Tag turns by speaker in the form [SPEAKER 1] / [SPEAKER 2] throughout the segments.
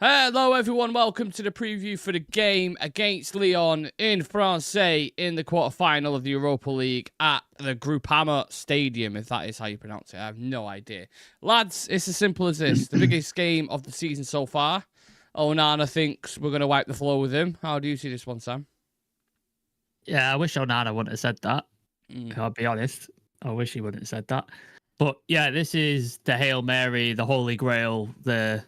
[SPEAKER 1] Hello everyone, welcome to the preview for the game against Lyon in France in the quarter-final of the Europa League at the Groupama Stadium, if that is how you pronounce it. I have no idea. Lads, it's as simple as this. The biggest game of the season so far. Onana thinks we're going to wipe the floor with him. How do you see this one, Sam?
[SPEAKER 2] Yeah, I wish Onana wouldn't have said that. I'll be honest. I wish he wouldn't have said that. But yeah, this is the Hail Mary, the Holy Grail, the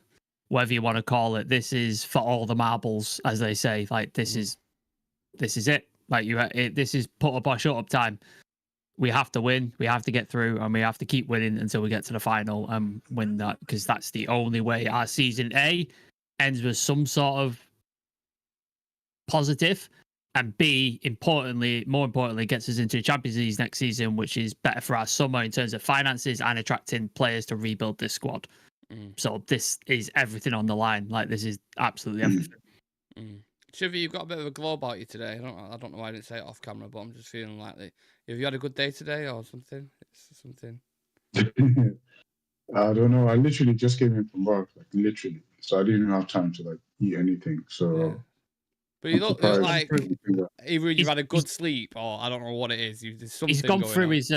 [SPEAKER 2] whatever you want to call it. This is for all the marbles, as they say. Like this is it. Like this is put up or shut up time. We have to win. We have to get through, and we have to keep winning until we get to the final and win that, because that's the only way our season A ends with some sort of positive, and B, more importantly, gets us into the Champions League next season, which is better for our summer in terms of finances and attracting players to rebuild this squad. So this is everything on the line. Like, this is absolutely everything.
[SPEAKER 1] Civir, you've got a bit of a glow about you today. I don't know why I didn't say it off camera, but I'm just feeling like have you had a good day today or something? It's something.
[SPEAKER 3] I don't know. I literally just came in from work, like literally. So I didn't even have time to like eat anything. So
[SPEAKER 1] yeah. But you look like either you've had a good sleep or I don't know what it is. There's something
[SPEAKER 2] he's gone through
[SPEAKER 1] on.
[SPEAKER 2] His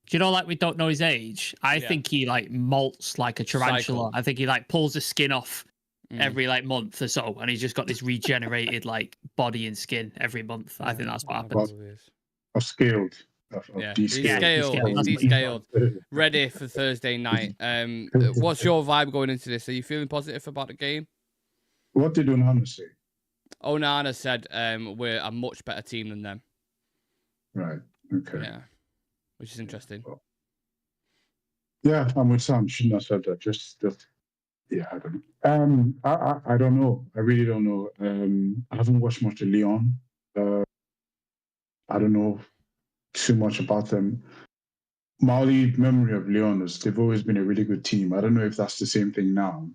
[SPEAKER 2] do you know, like, we don't know his age? I think he like molts like a tarantula. Cycle. I think he like pulls the skin off every like month or so, and he's just got this regenerated like body and skin every month. I think that's what happens.
[SPEAKER 3] I've scaled.
[SPEAKER 1] He's descaled. Ready for Thursday night. What's your vibe going into this? Are you feeling positive about the game?
[SPEAKER 3] What did Onana say?
[SPEAKER 1] Onana said we're a much better team than them.
[SPEAKER 3] Right. Okay.
[SPEAKER 1] Yeah. Which is interesting.
[SPEAKER 3] Yeah, I'm with Sam. Shouldn't have said that. Just yeah, I don't know. I don't know. I really don't know. I haven't watched much of Lyon. I don't know too much about them. My only memory of Lyon is they've always been a really good team. I don't know if that's the same thing now.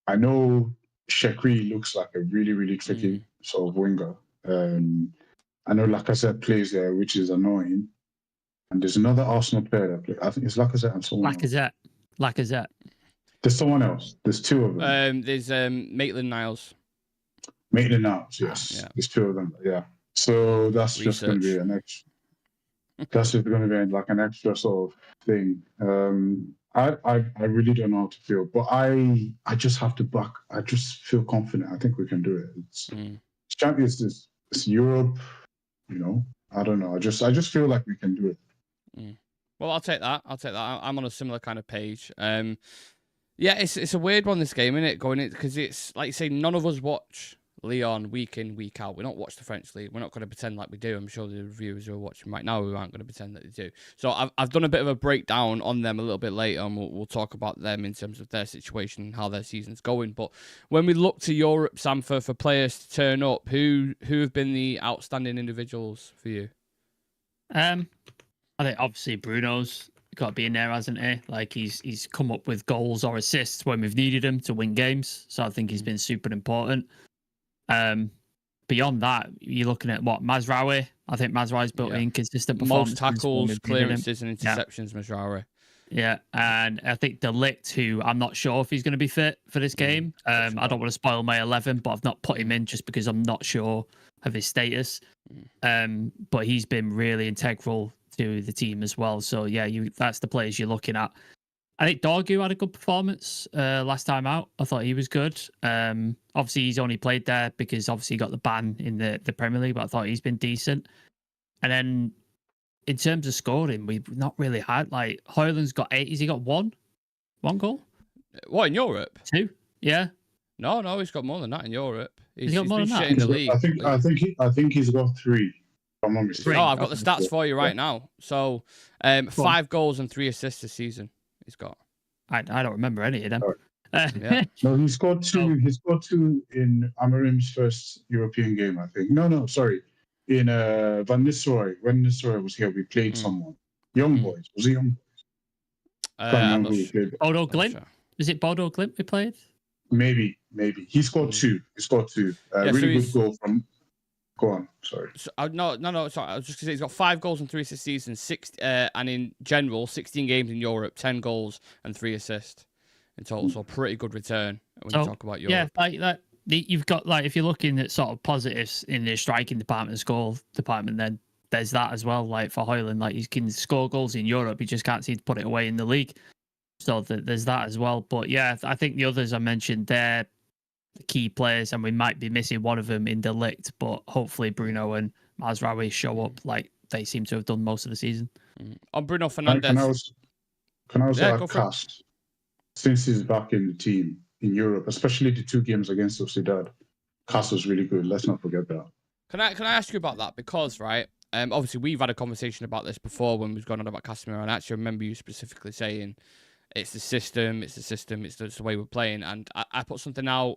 [SPEAKER 3] I know Shekri looks like a really, really tricky sort of winger. I know Lacazette plays there, which is annoying. And there's another Arsenal player that plays. I think it's Lacazette and someone else.
[SPEAKER 2] Lacazette.
[SPEAKER 3] There's someone else. There's two of them.
[SPEAKER 1] There's Maitland-Niles.
[SPEAKER 3] Maitland-Niles, yes. Yeah. There's two of them, yeah. So that's just going to be an extra. That's just going to be like an extra sort of thing. I really don't know how to feel, but I just have to back. I just feel confident. I think we can do it. It's Champions. It's Europe. You know, I don't know. I just feel like we can do it.
[SPEAKER 1] Well, I'll take that. I'm on a similar kind of page. Yeah, it's a weird one, this game, isn't it? Going in, because it's like you say, none of us watch Lyon week in, week out. We don't watch the French league. We're not going to pretend like we do. I'm sure the viewers who are watching right now, we aren't going to pretend that they do. So I've done a bit of a breakdown on them a little bit later, and we'll talk about them in terms of their situation and how their season's going. But when we look to Europe, Sam, for players to turn up, who have been the outstanding individuals for you?
[SPEAKER 2] I think obviously Bruno's got to be in there, hasn't he? Like he's come up with goals or assists when we've needed him to win games. So I think he's been super important. Beyond that, you're looking at what Mazraoui. I think Mazraoui's built in consistent performance.
[SPEAKER 1] Most tackles, clearances, and interceptions, Mazraoui.
[SPEAKER 2] Yeah, and I think De Ligt, who I'm not sure if he's going to be fit for this game. I don't want to spoil my 11, but I've not put him in just because I'm not sure of his status. But he's been really integral to the team as well. So yeah, that's the players you're looking at. I think Dorgu had a good performance last time out. I thought he was good. Obviously, he's only played there because obviously he got the ban in the Premier League, but I thought he's been decent. And then in terms of scoring, we've not really had, like, Højlund's got 8. Has he got one goal?
[SPEAKER 1] What, in Europe?
[SPEAKER 2] 2, yeah.
[SPEAKER 1] No, he's got more than that in Europe.
[SPEAKER 2] He's got more than that
[SPEAKER 1] in the league.
[SPEAKER 3] I think he's got 3. I'm not mistaken.
[SPEAKER 1] Oh, I've got the stats for you right now. So, 5 goals and 3 assists this season. He's got.
[SPEAKER 2] I don't remember any of them.
[SPEAKER 1] Yeah.
[SPEAKER 3] No, he scored 2. He scored 2 in Amorim's first European game, I think. No, sorry. In Van Nistelrooy. When Nistelrooy was here, we played someone. Young Boys. Was he Young Boys?
[SPEAKER 2] Bodo Glimt? Is it Bodo Glimt we played?
[SPEAKER 3] Maybe. He scored 2. Really good goal from. Go on, sorry.
[SPEAKER 1] So, no, sorry. I was just going to say he's got 5 goals and 3 assists this season, and in general, 16 games in Europe, 10 goals and 3 assists in total. So pretty good return when you talk about Europe.
[SPEAKER 2] Yeah, like that. You've got, like, if you're looking at sort of positives in the striking department, the score department, then there's that as well. Like for Højlund, like he can score goals in Europe, he just can't seem to put it away in the league. So there's that as well. But yeah, I think the others I mentioned, they're the key players, and we might be missing one of them in De Ligt, but hopefully Bruno and Mazraoui show up like they seem to have done most of the season.
[SPEAKER 1] On Bruno Fernandes.
[SPEAKER 3] Can I also add Cast, since he's back in the team in Europe, especially the 2 games against Sociedad, Cast was really good. Let's not forget that.
[SPEAKER 1] Can I ask you about that? Because, right, obviously we've had a conversation about this before when we've gone on about Casemiro, and I actually remember you specifically saying it's the system, it's the way we're playing. And I put something out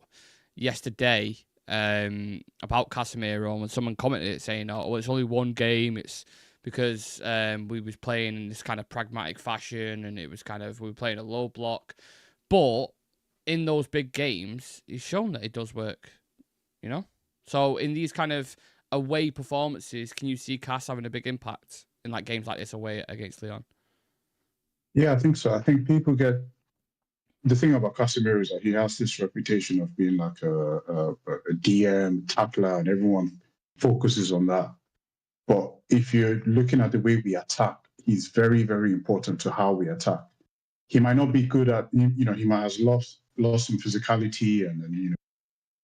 [SPEAKER 1] yesterday about Casemiro, and someone commented it saying, oh, well, it's only one game, it's because we was playing in this kind of pragmatic fashion, and it was kind of, we were playing a low block. But in those big games, he's shown that it does work, you know? So in these kind of away performances, can you see Cass having a big impact in like games like this away against Lyon?
[SPEAKER 3] Yeah, I think so. I think people get... The thing about Casemiro is that he has this reputation of being like a DM, tackler, and everyone focuses on that. But if you're looking at the way we attack, he's very, very important to how we attack. He might not be good at, you know, he might have lost some physicality, and then, you know,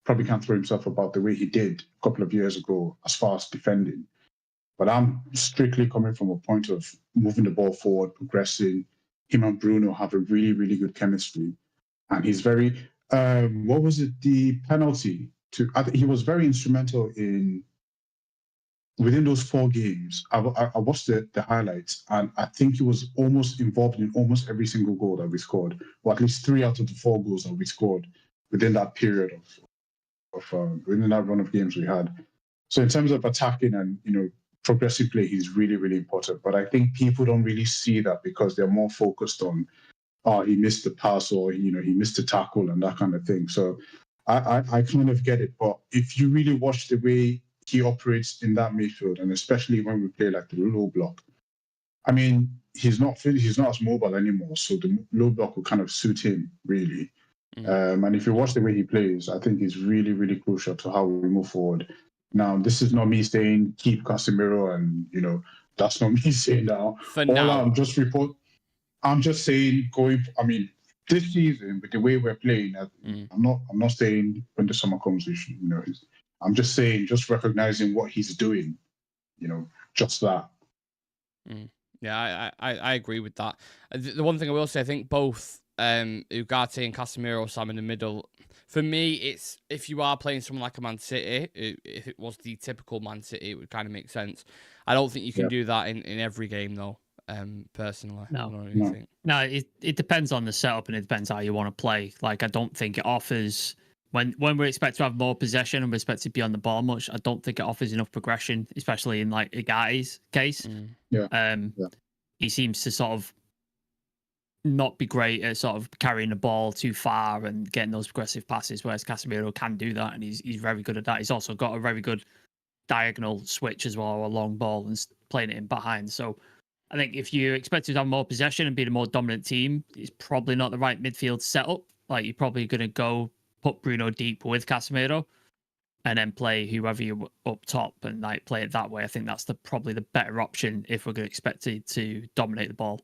[SPEAKER 3] probably can't throw himself about the way he did a couple of years ago as far as defending. But I'm strictly coming from a point of moving the ball forward, progressing. Him and Bruno have a really, really good chemistry. And he's very, what was it? The penalty I think he was very instrumental within those 4 games. I watched the highlights, and I think he was almost involved in almost every single goal that we scored, or at least 3 out of the 4 goals that we scored within that period within that run of games we had. So in terms of attacking and, you know, progressive play, he's really, really important. But I think people don't really see that because they're more focused on, oh, he missed the pass, or, you know, he missed the tackle and that kind of thing. So I kind of get it. But if you really watch the way he operates in that midfield, and especially when we play like the low block, I mean, he's not as mobile anymore. So the low block will kind of suit him, really. And if you watch the way he plays, I think it's really, really crucial to how we move forward. Now, this is not me saying keep Casemiro, and, you know, that's not me saying now. I'm just saying this season with the way we're playing, I'm not saying when the summer comes, you know, I'm just saying, just recognizing what he's doing, you know, just that.
[SPEAKER 1] Yeah, I agree with that. The one thing I will say, I think both Ugarte and Casemiro, Sam, in the middle, for me, it's, if you are playing someone like a Man City, if it was the typical Man City, it would kind of make sense. I don't think you can do that in every game, though, personally.
[SPEAKER 2] No, it depends on the setup, and it depends how you want to play. Like, I don't think it offers... When we expect to have more possession and we expect to be on the ball much, I don't think it offers enough progression, especially in like Ugarte's case. He seems to sort of not be great at sort of carrying the ball too far and getting those progressive passes, whereas Casemiro can do that, and he's very good at that. He's also got a very good diagonal switch as well, a long ball, and playing it in behind. So I think if you expect to have more possession and be the more dominant team, it's probably not the right midfield setup. Like, you're probably going to put Bruno deep with Casemiro, and then play whoever you up top and like play it that way. I think that's probably the better option if we're going to expect to dominate the ball.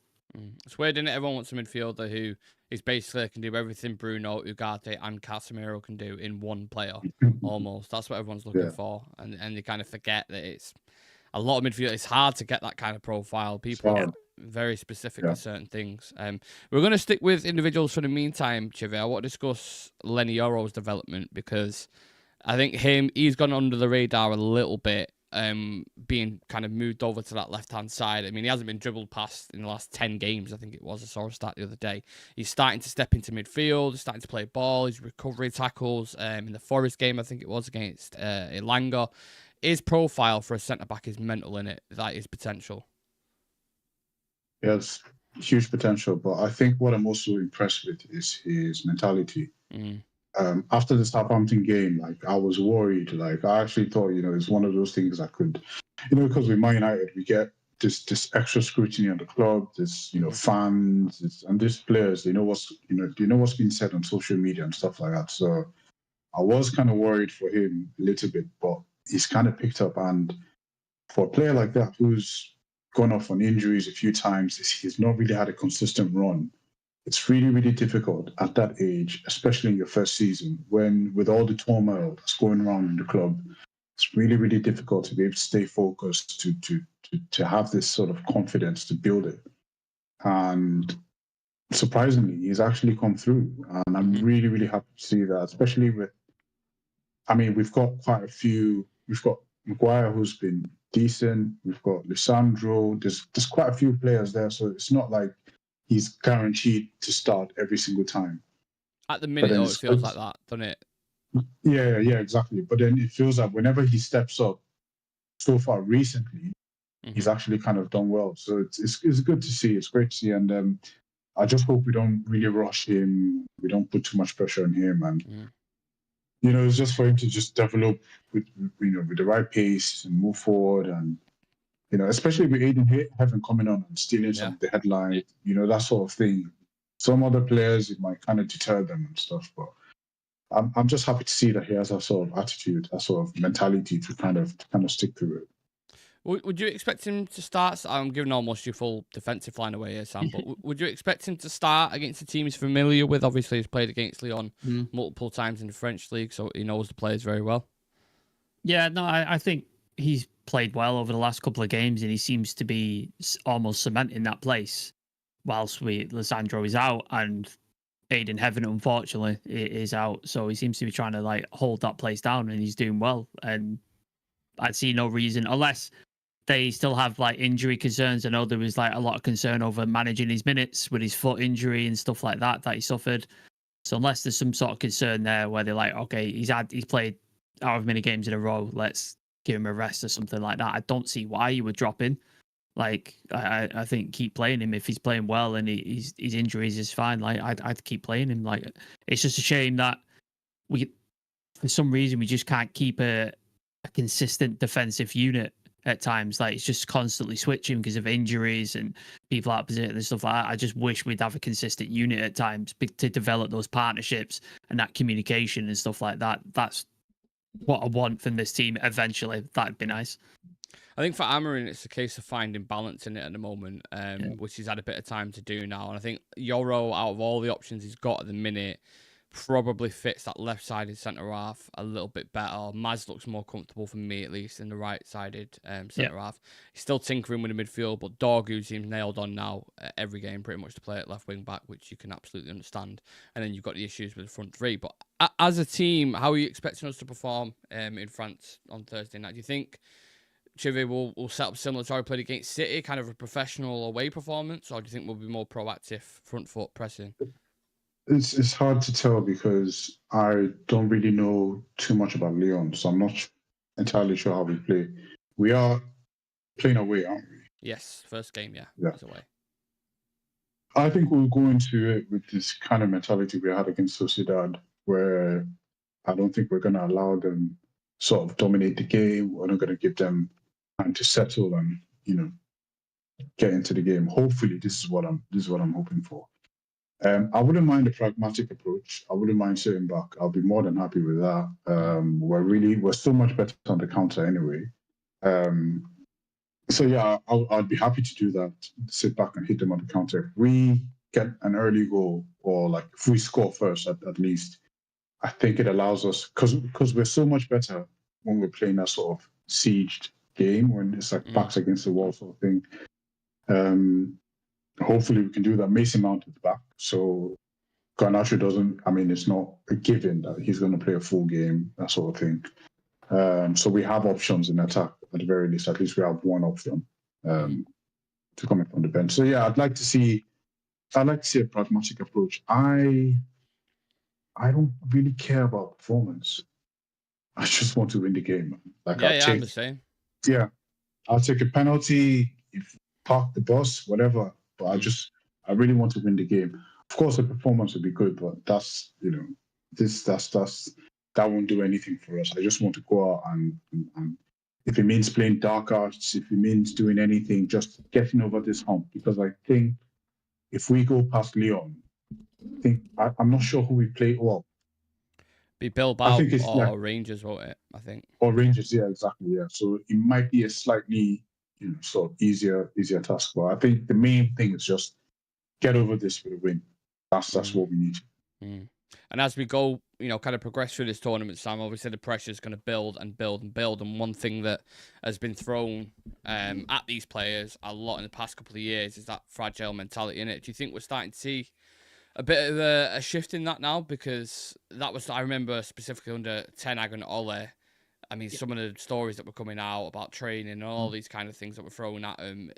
[SPEAKER 1] It's weird, isn't it? Everyone wants a midfielder who is basically can do everything Bruno, Ugarte, and Casemiro can do in one player, almost. That's what everyone's looking for, and they kind of forget that it's a lot of midfield. It's hard to get that kind of profile. People are very specific to certain things. We're going to stick with individuals for the meantime, Civir. I want to discuss Lenny Yoro's development, because I think he's gone under the radar a little bit, being kind of moved over to that left-hand side. I mean, he hasn't been dribbled past in the last 10 games, I think it was. I saw a stat the other day. He's starting to step into midfield. He's starting to play ball. His recovery tackles in the Forest game, I think it was, against Elanga. His profile for a centre-back is mental, in it. That is potential.
[SPEAKER 3] Yes, huge potential. But I think what I'm also impressed with is his mentality. After the Southampton game, like, I was worried. Like, I actually thought, you know, it's one of those things that could, you know, because with Man United, we get this extra scrutiny on the club. There's fans and these players. They know what's being said on social media and stuff like that. So I was kind of worried for him a little bit, but he's kind of picked up. And for a player like that who's gone off on injuries a few times, he's not really had a consistent run. It's really, really difficult at that age, especially in your first season, when with all the turmoil that's going around in the club, it's really, really difficult to be able to stay focused, to have this sort of confidence to build it. And surprisingly, he's actually come through. And I'm really, really happy to see that, especially we've got quite a few. We've got Maguire, who's been decent. We've got Lisandro. There's quite a few players there. So it's not like he's guaranteed to start every single time.
[SPEAKER 1] At the minute, though, it feels like that, doesn't it?
[SPEAKER 3] Yeah, exactly. But then it feels like whenever he steps up, so far recently, he's actually kind of done well. So it's good to see. It's great to see. And I just hope we don't really rush him. We don't put too much pressure on him. And, it's just for him to just develop with the right pace and move forward. And, especially with Aiden Heaven coming on and stealing some of the headline, that sort of thing. Some other players, it might kind of deter them and stuff. But I'm just happy to see that he has that sort of attitude, that sort of mentality to kind of stick through it.
[SPEAKER 1] Would you expect him to start? I'm giving almost your full defensive line away here, Sam. But would you expect him to start against a team he's familiar with? Obviously, he's played against Lyon multiple times in the French league, so he knows the players very well.
[SPEAKER 2] Yeah, no, I think he's played well over the last couple of games, and he seems to be almost cementing that place. Whilst Lisandro is out and Aiden Heaven, unfortunately, is out, so he seems to be trying to hold that place down, and he's doing well. And I'd see no reason, unless they still have injury concerns. I know there was a lot of concern over managing his minutes with his foot injury and stuff like that he suffered. So unless there's some sort of concern there where they're okay, he's played however many games in a row, let's give him a rest or something like that, I don't see why you would drop him. I think keep playing him if he's playing well and his injuries is fine. I'd keep playing him. It's just a shame that for some reason we just can't keep a consistent defensive unit at times. It's just constantly switching because of injuries and people out of position and stuff like that. I just wish we'd have a consistent unit at times to develop those partnerships and that communication and stuff like that. That's what I want from this team eventually. That'd be nice.
[SPEAKER 1] I think for Amorim, it's a case of finding balance in it at the moment, which he's had a bit of time to do now. And I think Yoro, out of all the options he's got at the minute, probably fits that left-sided centre-half a little bit better. Maz looks more comfortable for me, at least, in the right-sided centre-half. He's still tinkering with the midfield, but Dorgu seems nailed on now every game, pretty much, to play at left wing-back, which you can absolutely understand. And then you've got the issues with the front three. But as a team, how are you expecting us to perform in France on Thursday night? Do you think Civir will set up similar to how we played against City, kind of a professional away performance, or do you think we'll be more proactive, front foot pressing?
[SPEAKER 3] It's hard to tell because I don't really know too much about Lyon, so I'm not entirely sure how we play. We are playing away, aren't we?
[SPEAKER 1] Yes, first game, yeah. It's away.
[SPEAKER 3] I think we'll go into it with this kind of mentality we had against Sociedad, where I don't think we're going to allow them sort of dominate the game. We're not going to give them time to settle and get into the game. Hopefully, this is what I'm hoping for. I wouldn't mind a pragmatic approach. I wouldn't mind sitting back. I'll be more than happy with that. We're so much better on the counter anyway. So yeah, I'd be happy to do that. Sit back and hit them on the counter. If we get an early goal, or if we score first at least, I think it allows us, because we're so much better when we're playing that sort of sieged game, when it's backs against the wall sort of thing. Hopefully we can do that. Mason Mount is back, so Garnacho doesn't. It's not a given that he's going to play a full game, that sort of thing. So we have options in attack at the very least. At least we have one option to come in from the bench. So yeah, I'd like to see a pragmatic approach. I don't really care about performance. I just want to win the game.
[SPEAKER 1] I'm the same.
[SPEAKER 3] Yeah, I'll take a penalty, park the bus, whatever. But I really want to win the game. Of course, the performance would be good, but that's that won't do anything for us. I just want to go out and If it means playing dark arts, if it means doing anything, just getting over this hump. Because I think if we go past Lyon, I'm not sure who we play. Well,
[SPEAKER 1] be Bilbao or Rangers, won't it? I think.
[SPEAKER 3] Or Rangers, yeah, exactly, yeah. So it might be a slightly, sort of easier task. But I think the main thing is just get over this with a win. That's what we need.
[SPEAKER 1] And as we go, kind of progress through this tournament, Sam, obviously the pressure is going to build and build and build. And one thing that has been thrown at these players a lot in the past couple of years is that fragile mentality in it. Do you think we're starting to see a bit of a shift in that now? Because that was, I remember specifically under Ten Hag and Ole, I mean, some of the stories that were coming out about training and all these kind of things that were thrown at them.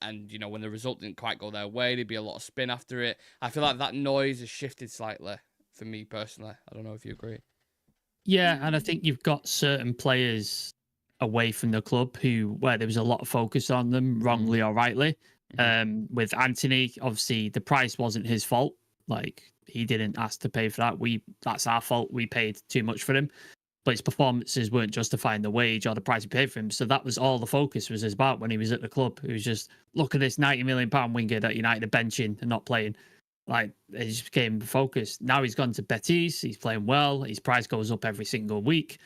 [SPEAKER 1] And, when the result didn't quite go their way, there'd be a lot of spin after it. I feel like that noise has shifted slightly for me personally. I don't know if you agree.
[SPEAKER 2] Yeah, and I think you've got certain players away from the club where there was a lot of focus on them, wrongly or rightly. With Anthony, obviously the price wasn't his fault. Like, he didn't ask to pay for that. That's our fault. We paid too much for him. But his performances weren't justifying the wage or the price we paid for him. So that was all the focus was about when he was at the club. It was just, look at this £90 million winger that United are benching and not playing. Like, it just became the focus. Now he's gone to Betis. He's playing well. His price goes up every single week.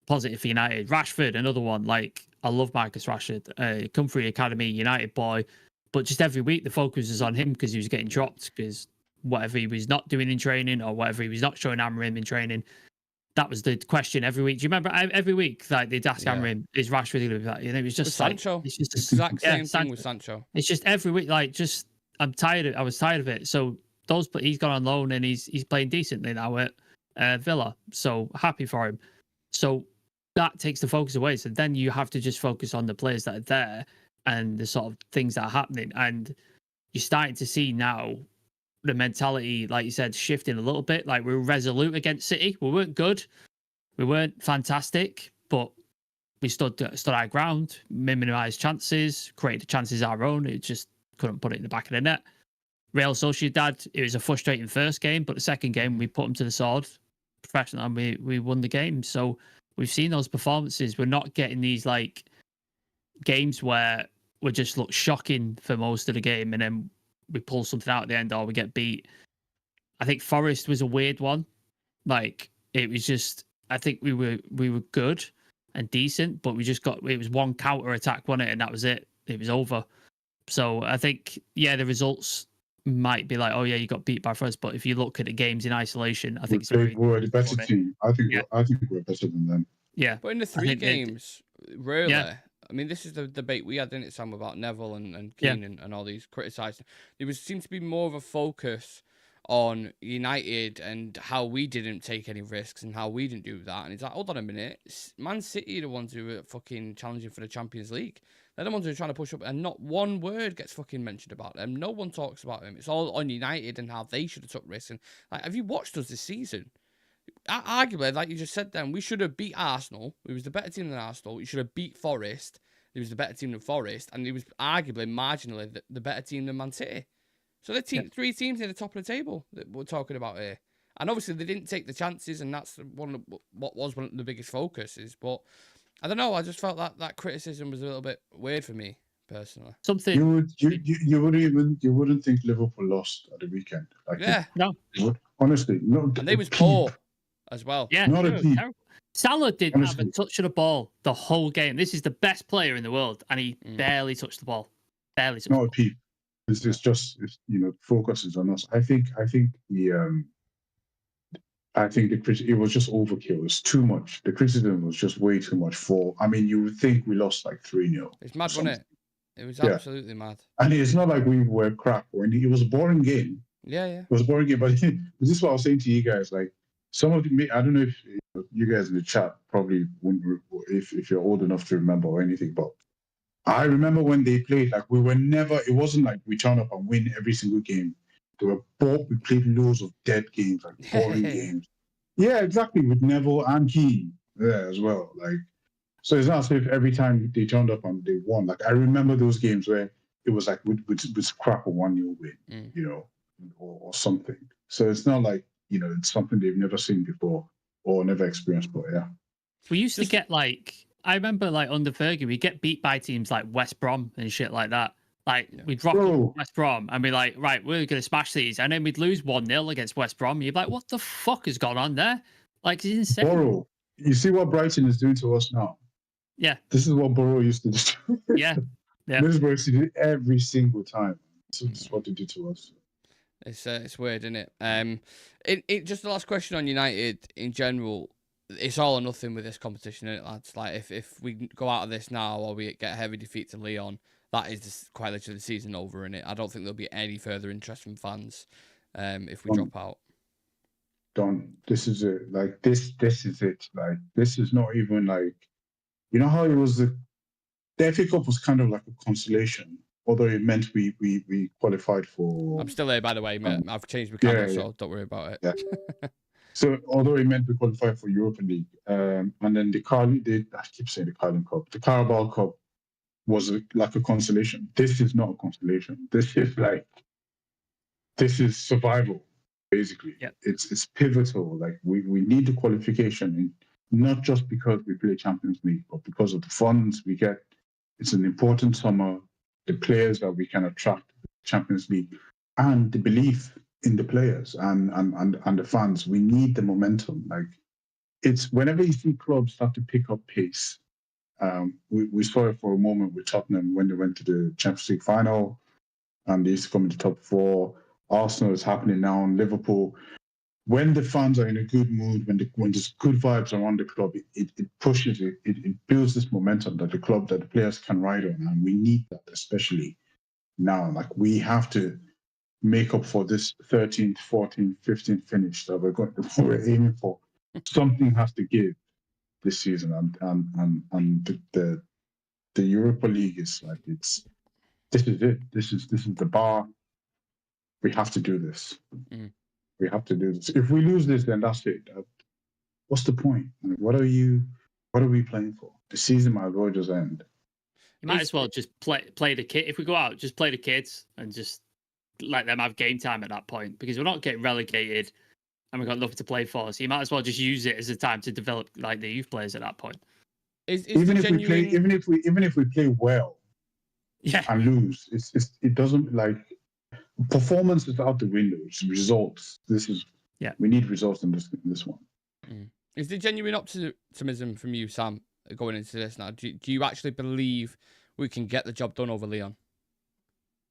[SPEAKER 2] Positive for United. Rashford, another one. Like, I love Marcus Rashford. Come through the academy, United boy. But just every week, the focus is on him because he was getting dropped because whatever he was not doing in training or whatever he was not showing Amorim in training, that was the question every week. Do you remember every week like they'd ask Amorim, is Rashford going to be that? It was just
[SPEAKER 1] with
[SPEAKER 2] like
[SPEAKER 1] Sancho.
[SPEAKER 2] It's just
[SPEAKER 1] exact same thing with Sancho.
[SPEAKER 2] It's just every week. Like, just I was tired of it. So he's gone on loan and he's playing decently now at Villa. So happy for him. So that takes the focus away. So then you have to just focus on the players that are there and the sort of things that are happening. And you're starting to see now the mentality, like you said, shifting a little bit. Like, we were resolute against City. We weren't good. We weren't fantastic, but we stood our ground, minimised chances, created chances our own. It just couldn't put it in the back of the net. Real Sociedad, it was a frustrating first game, but the second game we put them to the sword, professional, and we won the game. So we've seen those performances. We're not getting these like games where we just look shocking for most of the game and then we pull something out at the end or we get beat. I think Forest was a weird one. Like, it was just, I think we were good and decent, but it was one counter attack, wasn't it? And that was it. It was over. So I think, the results might be like, oh yeah, you got beat by Forest. But if you look at the games in isolation, I think
[SPEAKER 3] we're the better team. I think we're better than them.
[SPEAKER 2] Yeah.
[SPEAKER 1] But in the three games, really, I mean, this is the debate we had, didn't it, Sam, about Neville and Keane and all these criticised. There seemed to be more of a focus on United and how we didn't take any risks and how we didn't do that. And it's like, hold on a minute. Man City are the ones who are fucking challenging for the Champions League. They're the ones who are trying to push up, and not one word gets fucking mentioned about them. No one talks about them. It's all on United and how they should have took risks. And like, have you watched us this season? Arguably, like you just said then, we should have beat Arsenal. We was the better team than Arsenal. We should have beat Forest. He was the better team than Forest. And he was arguably marginally the better team than Man City. So the three teams in the top of the table that we're talking about here. And obviously they didn't take the chances, and that's what was one of the biggest focuses. But I don't know, I just felt that criticism was a little bit weird for me, personally.
[SPEAKER 2] Something
[SPEAKER 3] you wouldn't think Liverpool lost at the weekend. Like,
[SPEAKER 2] no.
[SPEAKER 3] Honestly, no.
[SPEAKER 1] And they was poor as well.
[SPEAKER 2] Yeah,
[SPEAKER 3] not a peep.
[SPEAKER 2] Salah didn't have a touch of the ball the whole game. This is the best player in the world, and he barely touched the ball. Barely touched the ball.
[SPEAKER 3] Not a peep. It's just focus is on us. I think it was just overkill. It's too much. The criticism was just way too much you would think we lost like 3-0.
[SPEAKER 1] It's mad, wasn't it? It was absolutely mad.
[SPEAKER 3] And it's not like we were crap or anything. It was a boring game.
[SPEAKER 1] Yeah.
[SPEAKER 3] It was a boring game. But this is what I was saying to you guys. Like, some of the, I don't know if you guys in the chat probably wouldn't, if you're old enough to remember or anything, but I remember when they played, like, it wasn't like we turn up and win every single game. We played loads of dead games, like boring games. Yeah, exactly, with Neville and Keane there as well. Like, so it's not as if every time they turned up and they won. Like, I remember those games where it was like with crap a 1-0 win, or something. So it's not like, it's something they've never seen before or never experienced, but yeah.
[SPEAKER 2] We used to get like I remember like under Fergie, we get beat by teams like West Brom and shit like that. Like we'd rock up West Brom and be like, right, we're gonna smash these, and then we'd lose 1-0 against West Brom. You'd be like, what the fuck has gone on there? Like, it's insane.
[SPEAKER 3] Borough. You see what Brighton is doing to us now?
[SPEAKER 2] Yeah.
[SPEAKER 3] This is what Borough used to do.
[SPEAKER 2] Yeah.
[SPEAKER 3] Middlesbrough used to do every single time. This is what they do to us.
[SPEAKER 1] It's weird, isn't it? It just the last question on United in general. It's all or nothing with this competition, isn't it, lads? Like if we go out of this now or we get a heavy defeat to Lyon, that is quite literally the season over, in it. I don't think there'll be any further interest from fans if we drop out.
[SPEAKER 3] Done. This is it. Like this is it. Like this is not even like, you know how it was the FA Cup was kind of like a consolation, although it meant we qualified for.
[SPEAKER 1] I'm still here, by the way, mate. I've changed my camera, so don't worry about it.
[SPEAKER 3] Yeah. So although it meant we qualified for Europa League, and then I keep saying the Carling Cup, the Carabao Cup was like a consolation. This is not a consolation. This is survival, basically.
[SPEAKER 2] Yeah.
[SPEAKER 3] It's pivotal. Like we need the qualification, and not just because we play Champions League, but because of the funds we get. It's an important summer. The players that we can attract to the Champions League, and the belief in the players and the fans. We need the momentum. Like it's whenever you see clubs start to pick up pace. We saw it for a moment with Tottenham when they went to the Champions League final, and they used to come in the top 4. Arsenal is happening now, and Liverpool. When the fans are in a good mood, when there's good vibes around the club, it pushes it. It builds this momentum that the players can ride on, and we need that, especially now. Like we have to make up for this 13th, 14th, 15th finish that we're aiming for. Something has to give this season, and the Europa League is like this is it. This is the bar. We have to do this. We have to do this. If we lose this, then that's it. What's the point? Like, what are we playing for? The season might as well just end.
[SPEAKER 2] You might as well just play the kid. If we go out, just play the kids and just let them have game time at that point, because we're not getting relegated and we've got nothing to play for. So you might as well just use it as a time to develop like the youth players at that point.
[SPEAKER 3] Even if we play well, and lose, it doesn't like performance is out the window. It's results. We need results in this one.
[SPEAKER 1] Is there genuine optimism from you, Sam, going into this now? Do you actually believe we can get the job done over Lyon?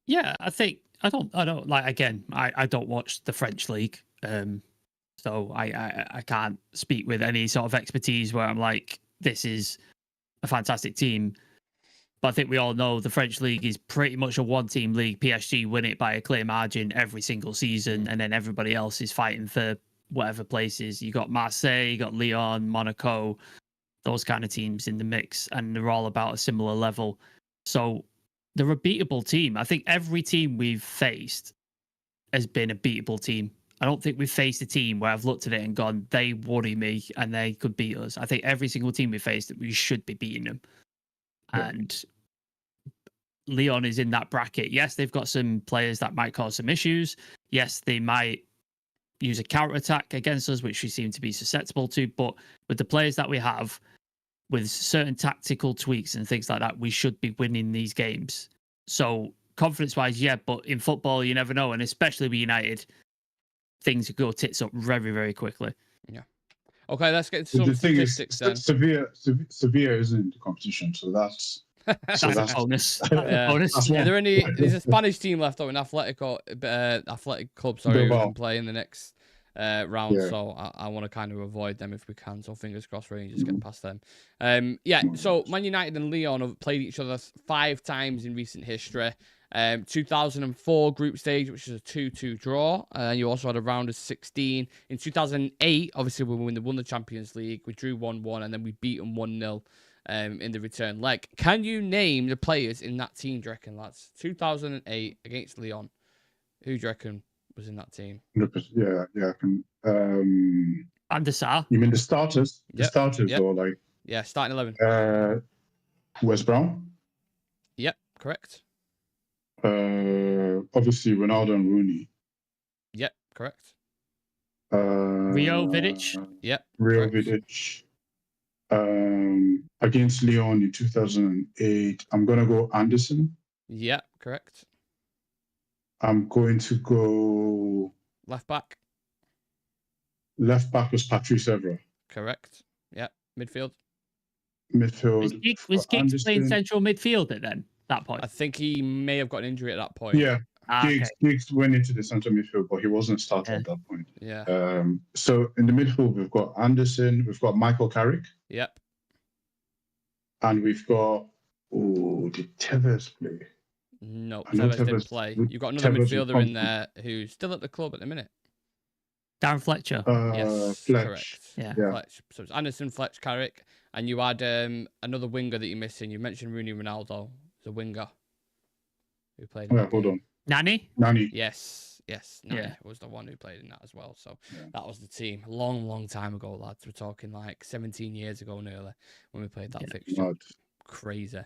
[SPEAKER 2] Yeah, I think I don't like, again, I don't watch the French league, so I can't speak with any sort of expertise where I'm like, this is a fantastic team. But I think we all know the French league is pretty much a one-team league. PSG win it by a clear margin every single season, and then everybody else is fighting for whatever places. You got Marseille, you got Lyon, Monaco, those kind of teams in the mix, and they're all about a similar level. So they're a beatable team. I think every team we've faced has been a beatable team. I don't think we've faced a team where I've looked at it and gone, they worry me and they could beat us. I think every single team we faced, we should be beating them. Yeah. And Lyon is in that bracket. Yes, they've got some players that might cause some issues. Yes, they might use a counter-attack against us, which we seem to be susceptible to. But with the players that we have, with certain tactical tweaks and things like that, we should be winning these games. So confidence-wise, yeah, but in football, you never know. And especially with United, things go tits up very, very quickly.
[SPEAKER 1] Yeah. Okay, let's get into some statistics then.
[SPEAKER 3] Civir isn't in the competition, so that's...
[SPEAKER 2] That's a bonus.
[SPEAKER 1] Bonus. Are there any? There's a Spanish team left out in Athletic Club. Sorry, who can play in the next round. Yeah. So I want to kind of avoid them if we can. So fingers crossed, Rangers get past them. So Man United and Lyon have played each other 5 times in recent history. 2004 group stage, which is a 2-2 draw. You also had a round of 16 in 2008. Obviously, when they won the Champions League, we drew 1-1, and then we beat them 1-0. In the return leg. Can you name the players in that team, do you reckon, lads? 2008 against Lyon. Who do you reckon was in that team?
[SPEAKER 3] Yeah, I can.
[SPEAKER 2] And the Sar.
[SPEAKER 3] You mean the starters? The starters, or like...
[SPEAKER 1] Yeah, starting 11.
[SPEAKER 3] Wes Brown?
[SPEAKER 1] Yep, correct.
[SPEAKER 3] Obviously, Ronaldo and Rooney.
[SPEAKER 1] Yep, correct.
[SPEAKER 2] Rio Vidic?
[SPEAKER 1] Yep.
[SPEAKER 3] Rio Vidic. Against Lyon in 2008, I'm going to go Anderson.
[SPEAKER 1] Yeah, correct.
[SPEAKER 3] I'm going to go...
[SPEAKER 1] Left back.
[SPEAKER 3] Left back was Patrice Evra.
[SPEAKER 1] Correct. Yeah. Midfield.
[SPEAKER 3] Midfield.
[SPEAKER 2] Was Giggs playing
[SPEAKER 3] Anderson.
[SPEAKER 2] central midfield at then, that point?
[SPEAKER 1] I think he may have got an injury at that point.
[SPEAKER 3] Yeah.
[SPEAKER 2] Okay.
[SPEAKER 3] Giggs went into the central midfield, but he wasn't started at that point.
[SPEAKER 1] Yeah.
[SPEAKER 3] So in the midfield, we've got Anderson, we've got Michael Carrick.
[SPEAKER 1] Yep.
[SPEAKER 3] And we've got... Oh, did Tevez play?
[SPEAKER 1] No, Tevez didn't play. You've got another midfielder in there who's still at the club at the minute.
[SPEAKER 2] Darren Fletcher.
[SPEAKER 1] Yes,
[SPEAKER 3] Fletch.
[SPEAKER 1] correct.
[SPEAKER 2] Yeah.
[SPEAKER 1] Fletch. So it's Anderson, Fletch, Carrick, and you had another winger that you're missing. You mentioned Rooney Ronaldo, the winger who played.
[SPEAKER 3] Hold on.
[SPEAKER 2] Nani?
[SPEAKER 1] Yes. Nani was the one who played in that as well. So that was the team. Long time ago, lads. We're talking like 17 years ago nearly when we played that fixture.
[SPEAKER 3] Mad.
[SPEAKER 1] Crazy.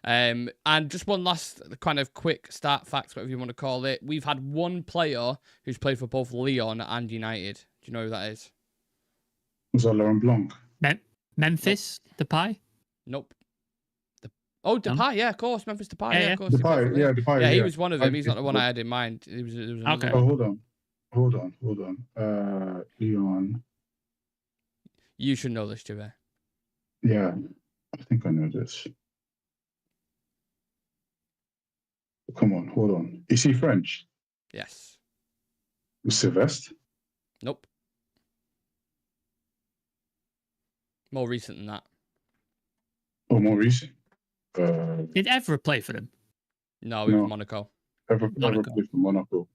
[SPEAKER 1] And just one last kind of quick start facts, whatever you want to call it. We've had one player who's played for both Lyon and United. Do you know who that is?
[SPEAKER 3] Was that Laurent Blanc?
[SPEAKER 2] Memphis Depay?
[SPEAKER 1] Nope. Depay, yeah, of course. Memphis Depay, yeah, of course.
[SPEAKER 3] Depay.
[SPEAKER 1] Yeah, he was one of them. He's not the one I had in mind. It was
[SPEAKER 2] okay.
[SPEAKER 3] Oh, hold on. Lyon.
[SPEAKER 1] You should know this, Javier.
[SPEAKER 3] Yeah, I think I know this. Come on, hold on. Is he French?
[SPEAKER 1] Yes.
[SPEAKER 3] Sylvestre?
[SPEAKER 1] Nope. More recent than that.
[SPEAKER 3] Oh, more recent.
[SPEAKER 2] Did Evra play for them?
[SPEAKER 1] No, he was Monaco.
[SPEAKER 3] Evra played for Monaco.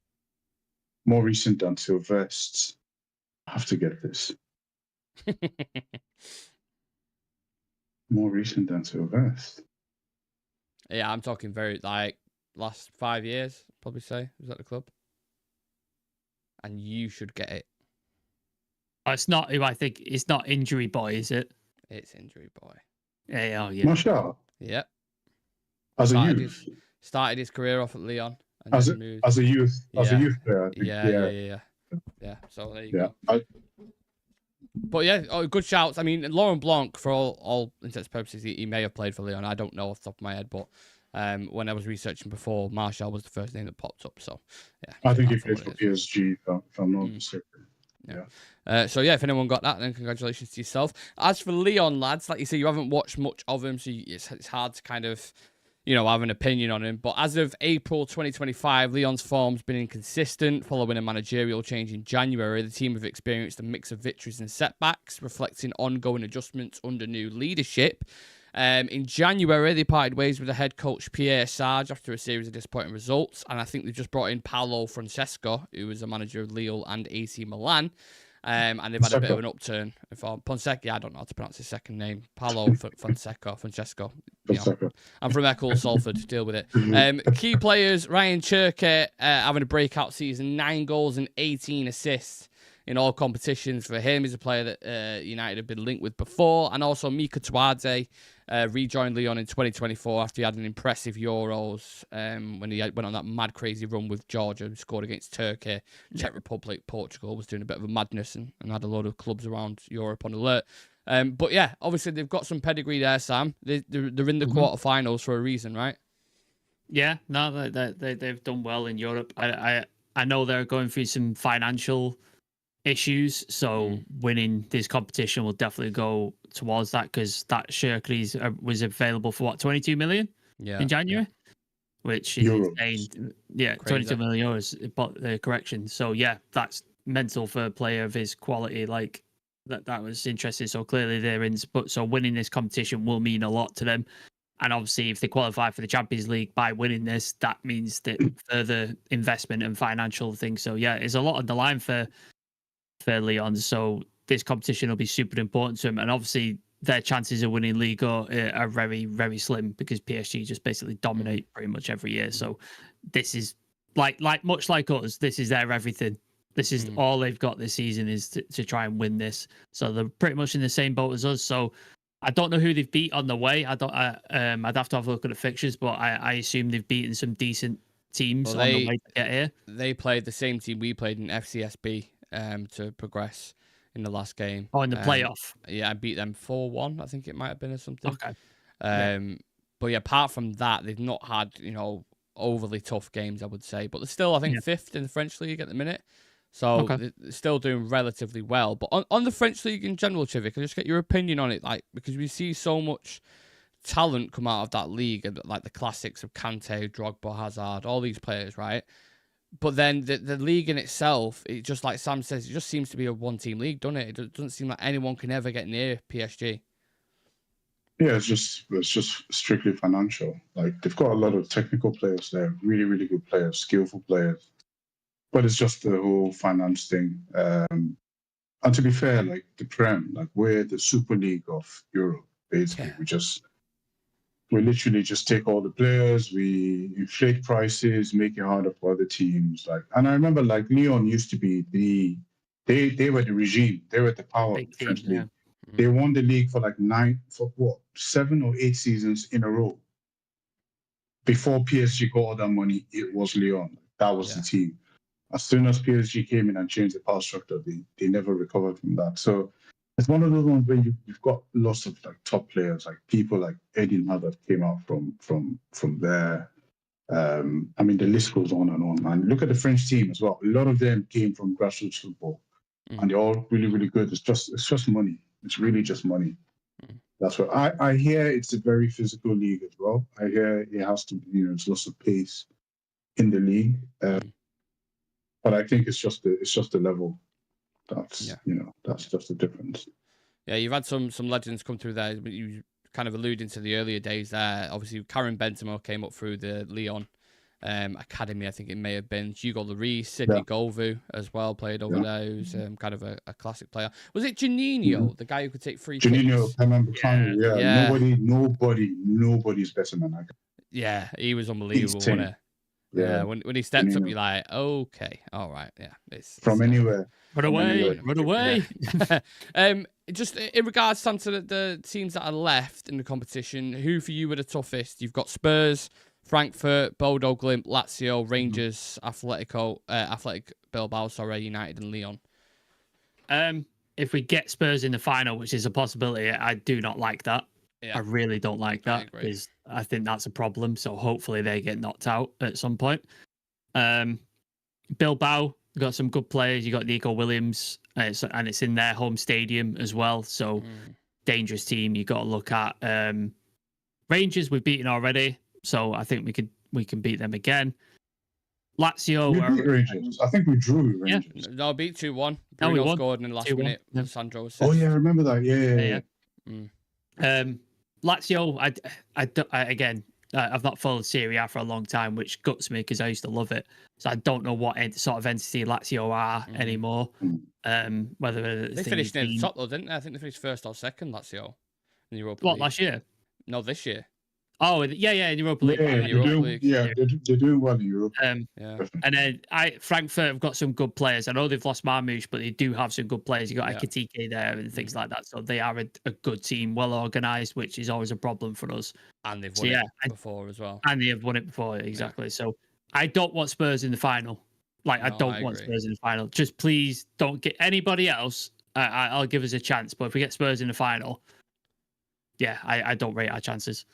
[SPEAKER 3] More recent than Sylvestre. I have to get this. More recent than Sylvestre.
[SPEAKER 1] Yeah, I'm talking very last 5 years, probably say, was at the club. And you should get it.
[SPEAKER 2] Oh, it's not who I think. It's not Injury Boy, is it?
[SPEAKER 1] It's Injury Boy.
[SPEAKER 2] Yeah.
[SPEAKER 3] Marshall.
[SPEAKER 1] Yep.
[SPEAKER 3] As a youth.
[SPEAKER 1] Started his career off at Lyon. And
[SPEAKER 3] as a youth player.
[SPEAKER 1] Yeah. So there you go. But yeah, good shouts. I mean, Laurent Blanc, for all intents and purposes, he may have played for Lyon. I don't know off the top of my head, but when I was researching before, Marshall was the first name that popped up. So yeah,
[SPEAKER 3] I think he played for PSG, if I'm not mistaken.
[SPEAKER 1] Yeah. So yeah, if anyone got that, then congratulations to yourself. As for Lyon, lads, like you say, you haven't watched much of him, so it's hard to kind of, have an opinion on him. But as of April 2025, Lyon's form's been inconsistent. Following a managerial change in January, the team have experienced a mix of victories and setbacks, reflecting ongoing adjustments under new leadership. In January, they parted ways with the head coach Pierre Sarge after a series of disappointing results, and I think they've just brought in Paolo Francesco, who was a manager of Lille and AC Milan. And they've had a bit of an upturn. Fonseca, I don't know how to pronounce his second name. Paolo Francesco. I'm from Eccles, Salford. Deal with it. Key players: Ryan Cherki having a breakout season, 9 goals and 18 assists in all competitions for him. He's a player that United have been linked with before, and also Mika Touadze rejoined Lyon in 2024 after he had an impressive Euros when he went on that mad crazy run with Georgia, scored against Turkey, Czech Republic, Portugal, was doing a bit of a madness and had a load of clubs around Europe on alert. But yeah, obviously they've got some pedigree there, Sam. They're in the quarterfinals for a reason, right?
[SPEAKER 2] Yeah, no, they've done well in Europe. I know they're going through some financial issues, so winning this competition will definitely go towards that, because that Cherki was available for 22 million in January, which is insane. Yeah, crazy. 22 million euros, but correction. So yeah, that's mental for a player of his quality. Like that was interesting. So clearly they're in, but so winning this competition will mean a lot to them. And obviously, if they qualify for the Champions League by winning this, that means that further investment and financial things. So yeah, there's a lot on the line for Lyon, so this competition will be super important to them, and obviously their chances of winning Ligue are very, very slim, because PSG just basically dominate pretty much every year. So this is like much like us, this is their everything. This is all they've got this season, is to try and win this. So they're pretty much in the same boat as us. So I don't know who they've beat on the way. I'd have to have a look at the fixtures, but I assume they've beaten some decent teams on the way to get here.
[SPEAKER 1] They played the same team we played in FCSB to progress in the last game.
[SPEAKER 2] Oh, in the playoff.
[SPEAKER 1] Yeah, I beat them 4-1. I think it might have been or something.
[SPEAKER 2] Okay.
[SPEAKER 1] But yeah, apart from that, they've not had, overly tough games, I would say. But they're still, I think, 5th in the French League at the minute. So they're still doing relatively well. But on the French League in general, Chivy, can I just get your opinion on it? Like, because we see so much talent come out of that league, and like the classics of Kante, Drogba, Hazard, all these players, right? But then the league in itself, it just, like Sam says, it just seems to be a one-team league, doesn't it? It doesn't seem like anyone can ever get near PSG.
[SPEAKER 3] Yeah, it's just strictly financial. Like, they've got a lot of technical players there, really, really good players, skillful players. But it's just the whole finance thing. And to be fair, like the Prem, like we're the Super League of Europe, basically. Yeah. We literally just take all the players, we inflate prices, make it harder for other teams. Like, and I remember like Lyon used to be they were the regime, they were the power of the French league. Yeah. They won the league for like 7 or 8 seasons in a row. Before PSG got all that money, it was Lyon. That was the team. As soon as PSG came in and changed the power structure, they never recovered from that. So it's one of those ones where you've got lots of like top players, like people like Eden Hazard came out from there. I mean, the list goes on and on, man. Look at the French team as well. A lot of them came from grassroots football, and they're all really, really good. It's just money. It's really just money. That's what I hear. It's a very physical league as well. I hear it has to, it's lots of pace in the league. But I think it's just the level. That's that's just the difference.
[SPEAKER 1] Yeah, you've had some legends come through there, but you kind of alluding to the earlier days there. Obviously, Karim Benzema came up through the Lyon academy. I think it may have been Hugo Lloris, Sidney Govou as well played over there. Who's kind of a classic player. Was it Juninho, the guy who could take free kicks?
[SPEAKER 3] Juninho, I remember. Yeah. Nobody's better than that guy.
[SPEAKER 1] Yeah, he was unbelievable, wasn't he? Yeah, when he steps up, you're like, okay, all right, yeah. It's
[SPEAKER 3] from anywhere.
[SPEAKER 2] Run away.
[SPEAKER 1] Yeah. Just in regards, Sam, to the teams that are left in the competition, who for you were the toughest? You've got Spurs, Frankfurt, Bodo Glimt, Lazio, Rangers, Athletic Bilbao, United and Lyon.
[SPEAKER 2] If we get Spurs in the final, which is a possibility, I do not like that. Yeah. I really don't like that because I think that's a problem. So hopefully they get knocked out at some point. Bilbao got some good players. You got Nico Williams, and it's in their home stadium as well. So dangerous team you got to look at. Rangers we've beaten already, so I think we can beat them again. Lazio,
[SPEAKER 3] we beat Rangers. I think we drew Rangers.
[SPEAKER 1] Yeah, no, beat 2-1. Bruno scored in the last minute. Yeah. Sandro assist.
[SPEAKER 3] Oh yeah, I remember that.
[SPEAKER 2] Yeah. Lazio, I've not followed Serie A for a long time, which guts me because I used to love it. So I don't know what sort of entity Lazio are anymore. Whether
[SPEAKER 1] they finished near the top though, didn't they? I think they finished first or second. Lazio in the Europa
[SPEAKER 2] League.
[SPEAKER 1] What,
[SPEAKER 2] last year?
[SPEAKER 1] No, this year.
[SPEAKER 2] Oh, yeah, in Europa League.
[SPEAKER 3] They're doing well in Europe.
[SPEAKER 2] And then Frankfurt have got some good players. I know they've lost Marmoush, but they do have some good players. You got Ekitike there and things like that. So they are a good team, well organised, which is always a problem for us.
[SPEAKER 1] And they've won it before as well.
[SPEAKER 2] And they have won it before, exactly. Yeah. So I don't want Spurs in the final. I don't want Spurs in the final. Just please don't get anybody else. I'll give us a chance. But if we get Spurs in the final, I don't rate our chances.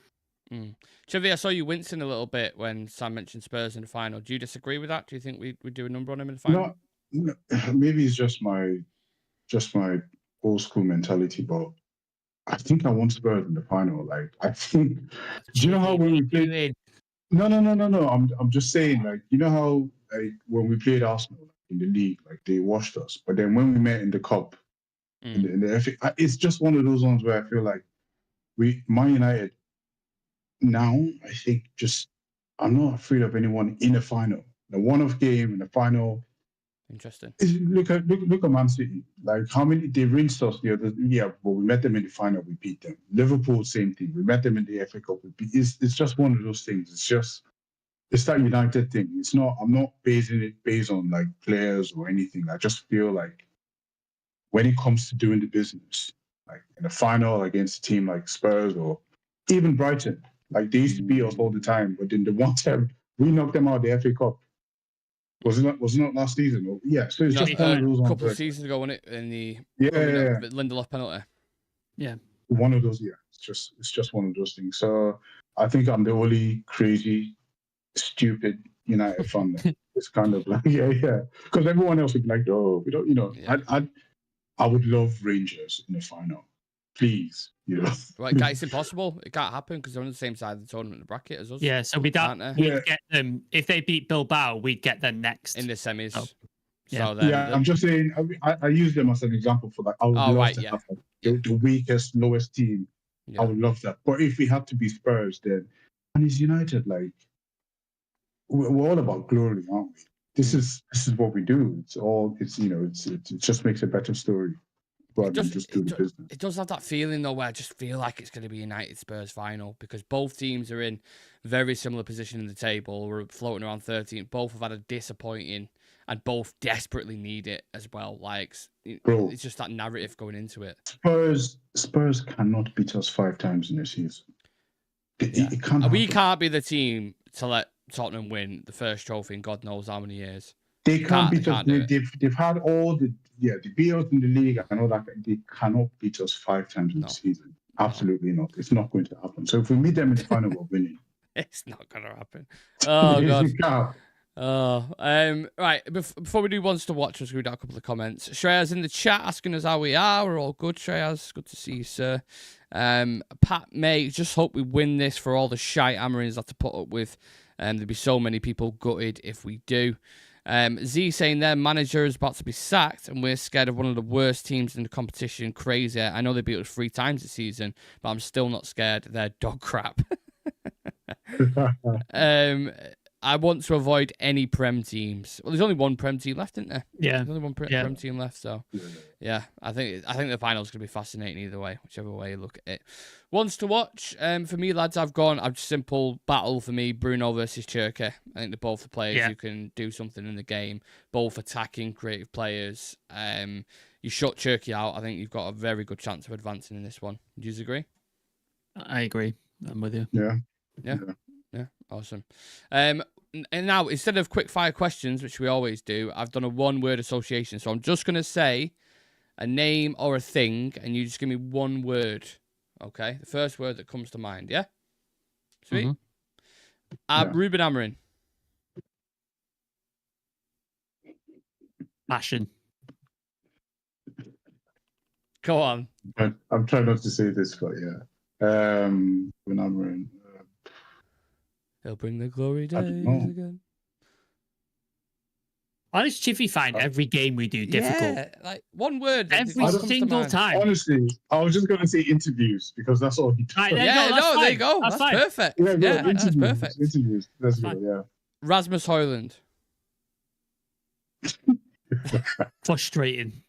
[SPEAKER 1] Chivy, I saw you wincing a little bit when Sam mentioned Spurs in the final. Do you disagree with that? Do you think we do a number on him in the final?
[SPEAKER 3] No, maybe it's just my old school mentality, but I think I want Spurs in the final. Like, I think, do you know how when we played? No. I'm just saying, like, you know how when we played Arsenal in the league, like they washed us, but then when we met in the cup, in the FA, it's just one of those ones where I feel like Man United. Now, I think I'm not afraid of anyone in the final. The one-off game in the final.
[SPEAKER 1] Interesting.
[SPEAKER 3] Look at Man City. Like how many they rinsed us the other. Yeah, but we met them in the final. We beat them. Liverpool, same thing. We met them in the FA Cup. It's just one of those things. It's that United thing. It's not. I'm not basing it based on like players or anything. I just feel like when it comes to doing the business, like in the final against a team like Spurs or even Brighton. Like they used to beat us all the time, but then the one time we knocked them out of the FA Cup. Was it not last season? Or, yeah, so it's
[SPEAKER 1] No,
[SPEAKER 3] just one of those
[SPEAKER 1] a
[SPEAKER 3] ones.
[SPEAKER 1] couple of seasons ago, wasn't it? In the
[SPEAKER 3] Yeah.
[SPEAKER 1] Lindelof penalty.
[SPEAKER 2] Yeah.
[SPEAKER 3] One of those, yeah. It's just one of those things. So I think I'm the only crazy, stupid United fan. It's kind of like, yeah. Because everyone else would be like, oh, we don't, I would love Rangers in the final. Please,
[SPEAKER 1] Right, guys, it's impossible. It can't happen because they're on the same side of the tournament bracket as us.
[SPEAKER 2] Yeah, so we'd get them if they beat Bilbao. We'd get them next
[SPEAKER 1] in the semis.
[SPEAKER 2] Oh.
[SPEAKER 1] Yeah. So then
[SPEAKER 3] I'm just saying. I use them as an example for that. I would love to have the weakest, lowest team. Yeah. I would love that. But if we have to be Spurs, then and it's United. Like we're all about glory, aren't we? This is what we do. It just makes a better story.
[SPEAKER 1] It does have that feeling though, where I just feel like it's going to be United Spurs final because both teams are in very similar position in the table. We're floating around 13th. Both have had a disappointing, and both desperately need it as well. Like, it's just that narrative going into it.
[SPEAKER 3] Spurs cannot beat us 5 times in a season. It can't.
[SPEAKER 1] We can't be the team to let Tottenham win the first trophy in God knows how many years.
[SPEAKER 3] They can't beat us. They've had all the beat us in the league and all that. They cannot beat us 5 times in the season. Absolutely not. It's not going to happen. So if we meet them in the final, we're winning.
[SPEAKER 1] It's not going to happen. Oh God. Right. Before we do ones to watch, let's read out a couple of comments. Shreya's in the chat asking us how we are. We're all good, Shreya's. Good to see you, sir. Pat May, just hope we win this for all the shite Amorim's have to put up with. There'd be so many people gutted if we do. Z saying their manager is about to be sacked and we're scared of one of the worst teams in the competition. Crazy. I know they beat us 3 times this season, but I'm still not scared. They're dog crap. I want to avoid any Prem teams. Well, there's only one Prem team left, isn't there?
[SPEAKER 2] Yeah.
[SPEAKER 1] There's only one Prem team left, so yeah. I think the final's gonna be fascinating either way, whichever way you look at it. Ones to watch, for me, lads, I've just simple battle for me, Bruno versus Cherki. I think they're both the players who can do something in the game, both attacking, creative players. You shut Cherki out, I think you've got a very good chance of advancing in this one. Do you agree?
[SPEAKER 2] I agree. I'm with you.
[SPEAKER 1] Yeah, awesome. And now, instead of quick fire questions, which we always do, I've done a 1-word association. So I'm just going to say a name or a thing, and you just give me 1 word. Okay? The first word that comes to mind, yeah? Sweet. Ruben Amorim.
[SPEAKER 2] Passion.
[SPEAKER 1] Go on.
[SPEAKER 3] I'm trying not to say this, but yeah. Ruben Amorim.
[SPEAKER 1] He'll bring the glory days again.
[SPEAKER 2] Why does Chiffy find every game we do difficult?
[SPEAKER 1] Yeah, like 1 word.
[SPEAKER 2] Every single time.
[SPEAKER 3] Honestly, I was just going to say interviews because that's all he does.
[SPEAKER 2] Right,
[SPEAKER 1] there you go. That's perfect.
[SPEAKER 3] Yeah,
[SPEAKER 1] that's perfect.
[SPEAKER 3] Interviews. That's good, yeah.
[SPEAKER 1] Rasmus Højlund.
[SPEAKER 2] Frustrating.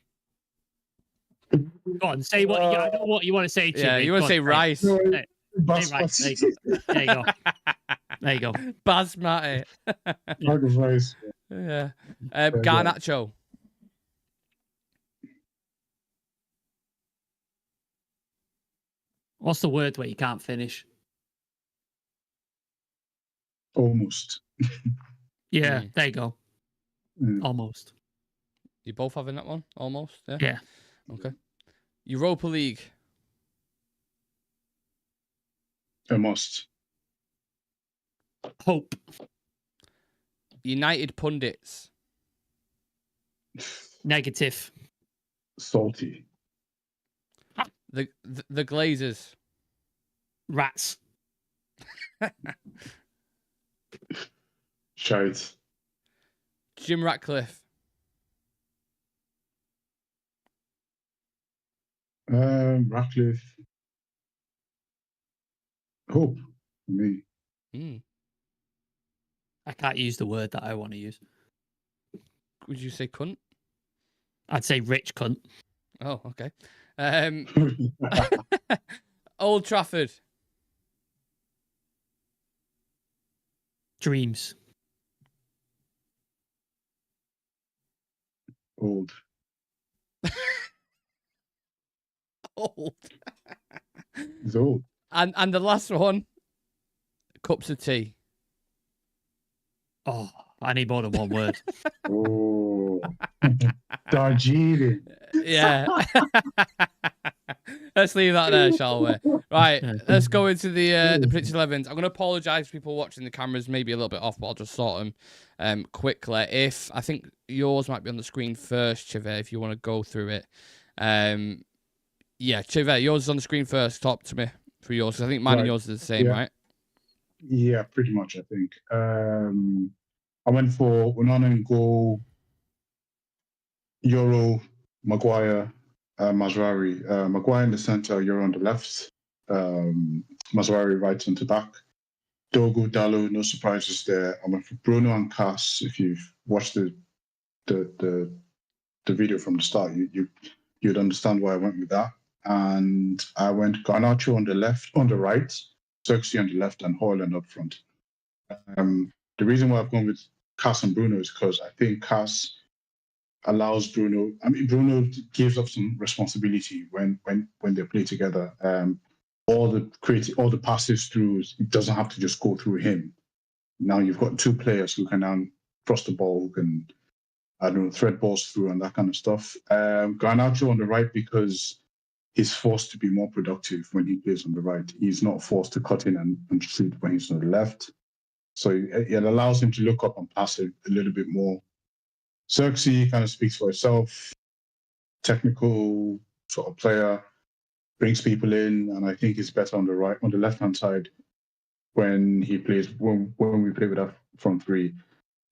[SPEAKER 2] Go on, say what I know what you want to say, Chiffy.
[SPEAKER 1] Yeah, you want to say Rice.
[SPEAKER 2] Say Rice. There you go. There you go.
[SPEAKER 1] Basmati.
[SPEAKER 3] Rice.
[SPEAKER 1] Yeah. Garnacho.
[SPEAKER 2] What's the word where you can't finish?
[SPEAKER 3] Almost.
[SPEAKER 2] Yeah, there you go. Almost.
[SPEAKER 1] You both having that one? Almost?
[SPEAKER 2] Yeah.
[SPEAKER 1] Okay. Europa League.
[SPEAKER 3] A must.
[SPEAKER 2] Hope.
[SPEAKER 1] United pundits.
[SPEAKER 2] Negative.
[SPEAKER 3] Salty.
[SPEAKER 1] The Glazers.
[SPEAKER 2] Rats.
[SPEAKER 3] Shite.
[SPEAKER 1] Jim Ratcliffe.
[SPEAKER 3] Ratcliffe. Hope. For me.
[SPEAKER 2] I can't use the word that I want to use.
[SPEAKER 1] Would you say cunt?
[SPEAKER 2] I'd say rich cunt.
[SPEAKER 1] Oh, okay. Old Trafford.
[SPEAKER 2] Dreams.
[SPEAKER 3] Old.
[SPEAKER 1] Old.
[SPEAKER 3] It's old.
[SPEAKER 1] And the last one, cups of tea.
[SPEAKER 2] Oh, I need more than one word.
[SPEAKER 3] Oh, Darjeeling.
[SPEAKER 1] Yeah. Let's leave that there, shall we? Right, let's go into the prediction 11s. I'm going to apologise for people watching the cameras, maybe a little bit off, but I'll just sort them quickly. I think yours might be on the screen first, Civir, if you want to go through it. Yeah, Civir, yours is on the screen first. Talk to me for yours, because I think mine and yours are the same, right?
[SPEAKER 3] Yeah, pretty much, I think. I went for Onana in goal, Yoro, Maguire, Mazraoui. Maguire in the centre, Yoro on the left, Mazraoui right centre back. Dogo, Dalot, no surprises there. I went for Bruno and Cass. If you've watched the video from the start, you'd understand why I went with that. And I went Garnacho on the right, Xerxes on the left, and Højlund up front. The reason why I've gone with Cass and Bruno is because I think Cass allows Bruno. I mean, Bruno gives up some responsibility when they play together. All the passes through, it doesn't have to just go through him. Now you've got two players who can now cross the ball, who can, I don't know, thread balls through and that kind of stuff. Garnacho on the right because he's forced to be more productive when he plays on the right. He's not forced to cut in and shoot when he's on the left. So it allows him to look up and pass a little bit more. Xerxes kind of speaks for itself. Technical sort of player, brings people in, and I think he's better on the left-hand side when he plays when we play with that front three.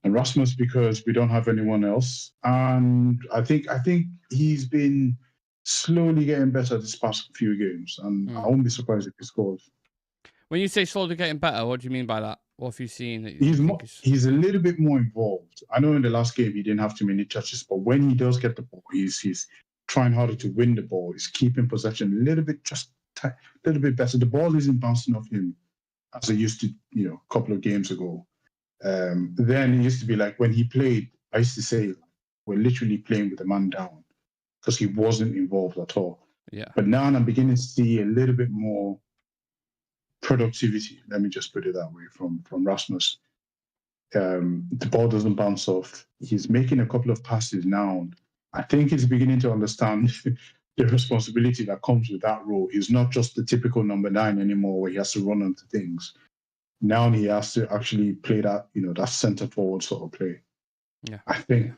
[SPEAKER 3] And Rasmus because we don't have anyone else, and I think he's been slowly getting better this past few games, and I won't be surprised if he scores.
[SPEAKER 1] When you say slowly getting better, what do you mean by that? What have you seen? That
[SPEAKER 3] he's a little bit more involved. I know in the last game he didn't have too many touches, but when he does get the ball, he's trying harder to win the ball. He's keeping possession a little bit better. The ball isn't bouncing off him as it used to, a couple of games ago. Then it used to be like when he played, I used to say we're literally playing with the man down because he wasn't involved at all.
[SPEAKER 1] Yeah.
[SPEAKER 3] But now I'm beginning to see a little bit more productivity, let me just put it that way, from Rasmus. The ball doesn't bounce off. He's making a couple of passes now. I think he's beginning to understand the responsibility that comes with that role. He's not just the typical number 9 anymore where he has to run onto things. Now he has to actually play that, that centre forward sort of play.
[SPEAKER 1] Yeah.
[SPEAKER 3] I think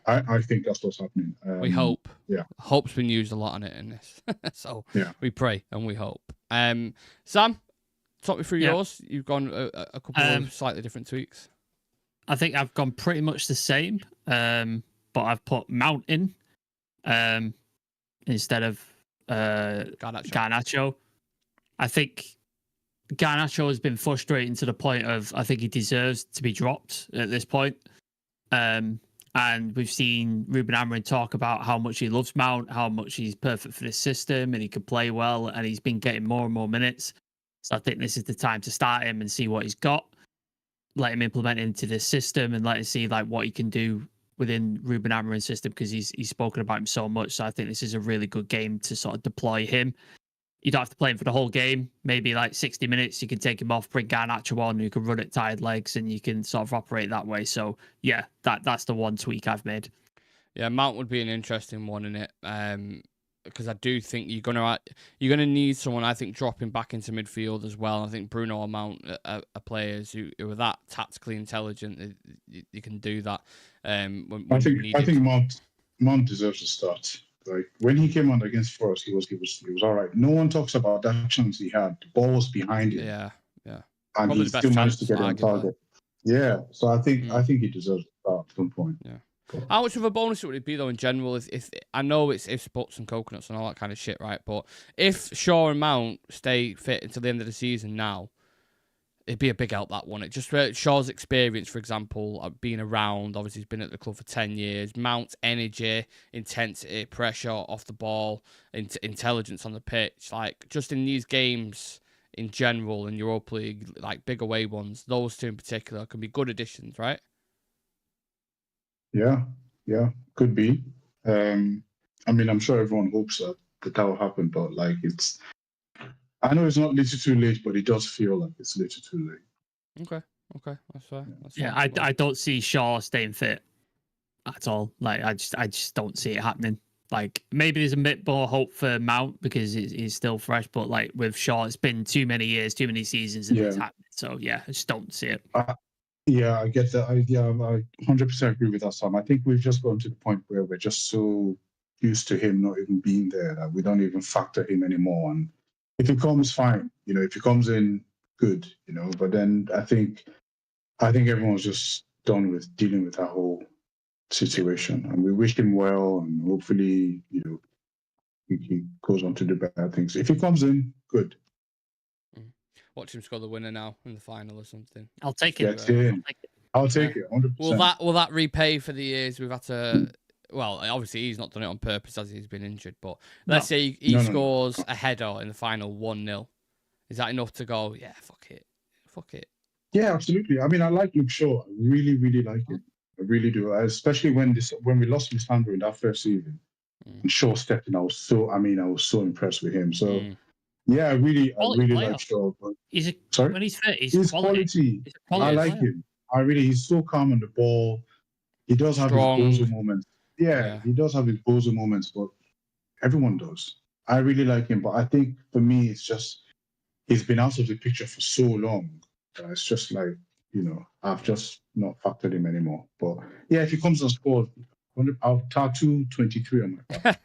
[SPEAKER 3] that's what's happening.
[SPEAKER 1] We hope.
[SPEAKER 3] Yeah.
[SPEAKER 1] Hope's been used a lot on it in this. So
[SPEAKER 3] yeah.
[SPEAKER 1] We pray and we hope. Sam, talk me through yours. You've gone a couple of slightly different tweaks.
[SPEAKER 2] I think I've gone pretty much the same, but I've put Mount in instead of Garnacho. I think Garnacho has been frustrating to the point of I think he deserves to be dropped at this point. And we've seen Ruben Amorim talk about how much he loves Mount, how much he's perfect for this system and he can play well, and he's been getting more and more minutes. So I think this is the time to start him and see what he's got. Let him implement into this system and let him see what he can do within Ruben Amorim's system, because he's spoken about him so much. So I think this is a really good game to sort of deploy him. You don't have to play him for the whole game. Maybe 60 minutes, you can take him off, bring Garnacho on, who can run at tired legs, and you can sort of operate that way. So yeah, that's the one tweak I've made.
[SPEAKER 1] Yeah, Mount would be an interesting one in it. Because I do think you're gonna need someone, I think, dropping back into midfield as well. I think Bruno or Mount are players who are that tactically intelligent. You can do that.
[SPEAKER 3] I think Mount deserves a start. Like when he came on against Forest, he was all right. No one talks about that chance he had. The ball was behind him.
[SPEAKER 1] Yeah.
[SPEAKER 3] And
[SPEAKER 1] probably
[SPEAKER 3] he still managed to get on target. Yeah, so I think he deserves a start at some point.
[SPEAKER 1] Yeah. How much of a bonus would it be though in general if I know it's if butts and coconuts and all that kind of shit, right? But if Shaw and Mount stay fit until the end of the season now, it'd be a big help, that one. It just Shaw's experience, for example, being around, obviously he's been at the club for 10 years, Mount's energy, intensity, pressure off the ball, intelligence on the pitch, just in these games in general in Europa League, big away ones, those two in particular can be good additions, right?
[SPEAKER 3] Yeah, could be. I'm sure everyone hopes that will happen, but I know it's not little too late, but it does feel like it's little too late.
[SPEAKER 1] Okay. Okay, that's fair.
[SPEAKER 2] I don't see Shaw staying fit at all. Like I just don't see it happening. Like maybe there's a bit more hope for Mount because he's still fresh, but like with Shaw, it's been too many years, too many seasons, and it's happening. So yeah, I just don't see it.
[SPEAKER 3] Yeah, I get that. I 100% agree with that, Sam. I think we've just gotten to the point where we're just so used to him not even being there that we don't even factor him anymore. And if he comes, fine. If he comes in, good. But then I think everyone's just done with dealing with that whole situation, and we wish him well, and hopefully, he goes on to do better things. If he comes in, good.
[SPEAKER 1] Watch him score the winner now in the final or something.
[SPEAKER 2] I'll take it.
[SPEAKER 3] I'll take it. 100%.
[SPEAKER 1] Will that repay for the years we've had to? Well, obviously he's not done it on purpose as he's been injured. But let's say he scores a header in the final 1-0. Is that enough to go? Yeah, fuck it.
[SPEAKER 3] Yeah, absolutely. I mean, I like Luke Shaw. I really, really like him. I really do. Especially when we lost Lisandro in that first season, and Shaw stepped in. I was so impressed with him. So. Yeah, I really like Shaw. But
[SPEAKER 2] when he's fit, he's
[SPEAKER 3] quality. I like him. He's so calm on the ball. He does have his bozo moments. Yeah, he does have his bozo moments, but everyone does. I really like him, but I think for me, it's just he's been out of the picture for so long. It's just like, I've just not factored him anymore. But yeah, if he comes and scores, I'll tattoo 23 on my back.